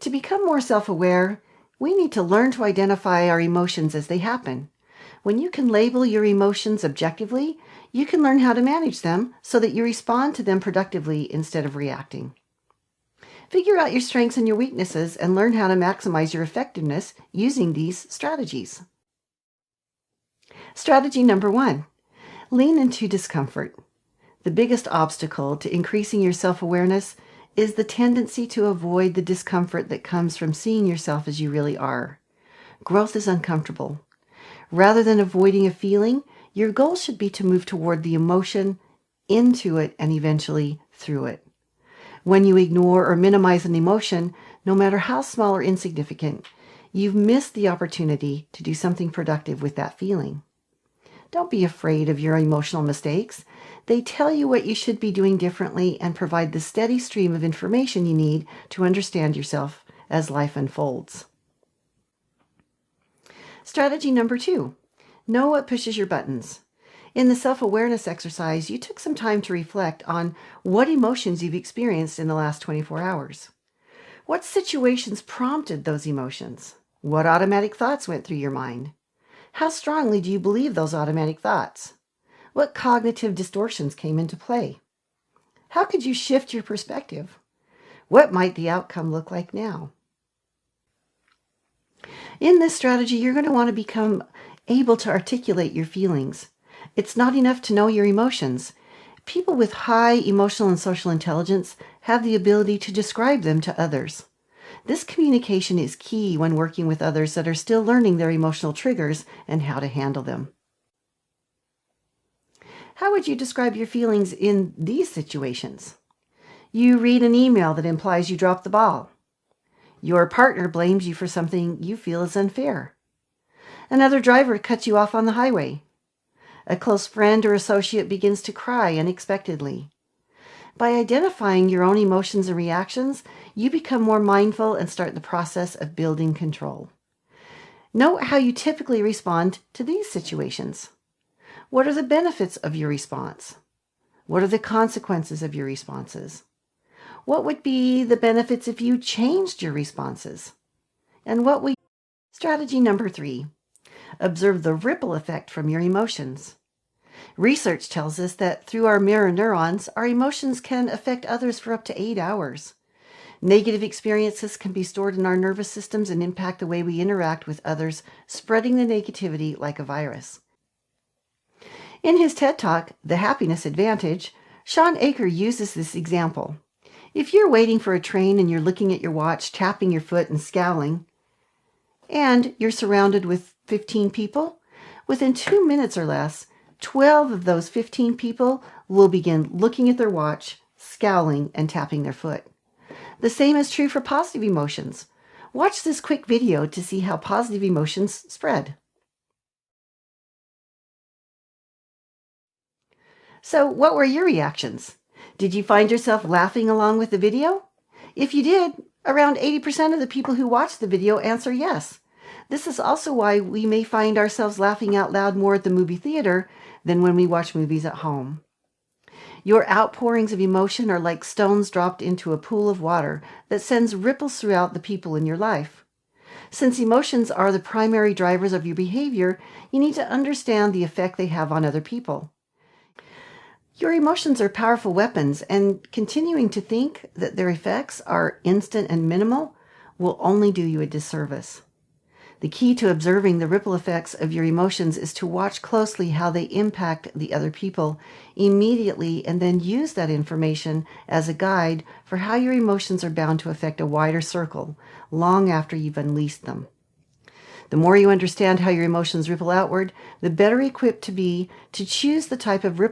To become more self-aware, we need to learn to identify our emotions as they happen. When you can label your emotions objectively, you can learn how to manage them so that you respond to them productively instead of reacting. Figure out your strengths and your weaknesses and learn how to maximize your effectiveness using these strategies. Strategy number 1, lean into discomfort. The biggest obstacle to increasing your self-awareness is the tendency to avoid the discomfort that comes from seeing yourself as you really are. Growth is uncomfortable. Rather than avoiding a feeling, your goal should be to move toward the emotion, into it, and eventually through it. When you ignore or minimize an emotion, no matter how small or insignificant, you've missed the opportunity to do something productive with that feeling. Don't be afraid of your emotional mistakes. They tell you what you should be doing differently and provide the steady stream of information you need to understand yourself as life unfolds. Strategy number 2, know what pushes your buttons. In the self-awareness exercise, you took some time to reflect on what emotions you've experienced in the last 24 hours. What situations prompted those emotions? What automatic thoughts went through your mind? How strongly do you believe those automatic thoughts? What cognitive distortions came into play? How could you shift your perspective? What might the outcome look like now? In this strategy, you're going to want to become able to articulate your feelings. It's not enough to know your emotions. People with high emotional and social intelligence have the ability to describe them to others. This communication is key when working with others that are still learning their emotional triggers and how to handle them. How would you describe your feelings in these situations? You read an email that implies you dropped the ball. Your partner blames you for something you feel is unfair. Another driver cuts you off on the highway. A close friend or associate begins to cry unexpectedly. By identifying your own emotions and reactions, you become more mindful and start the process of building control. Note how you typically respond to these situations. What are the benefits of your response? What are the consequences of your responses? What would be the benefits if you changed your responses? And what would... Strategy number 3, observe the ripple effect from your emotions. Research tells us that through our mirror neurons, our emotions can affect others for up to 8 hours. Negative experiences can be stored in our nervous systems and impact the way we interact with others, spreading the negativity like a virus. In his TED Talk, The Happiness Advantage, Shawn Achor uses this example. If you're waiting for a train and you're looking at your watch, tapping your foot and scowling, and you're surrounded with 15 people, within 2 minutes or less, 12 of those 15 people will begin looking at their watch, scowling, and tapping their foot. The same is true for positive emotions. Watch this quick video to see how positive emotions spread. So, what were your reactions? Did you find yourself laughing along with the video? If you did, around 80% of the people who watched the video answer yes. This is also why we may find ourselves laughing out loud more at the movie theater than when we watch movies at home. Your outpourings of emotion are like stones dropped into a pool of water that sends ripples throughout the people in your life. Since emotions are the primary drivers of your behavior, you need to understand the effect they have on other people. Your emotions are powerful weapons, and continuing to think that their effects are instant and minimal will only do you a disservice. The key to observing the ripple effects of your emotions is to watch closely how they impact the other people immediately, and then use that information as a guide for how your emotions are bound to affect a wider circle long after you've unleashed them. The more you understand how your emotions ripple outward, the better equipped to be to choose the type of ripple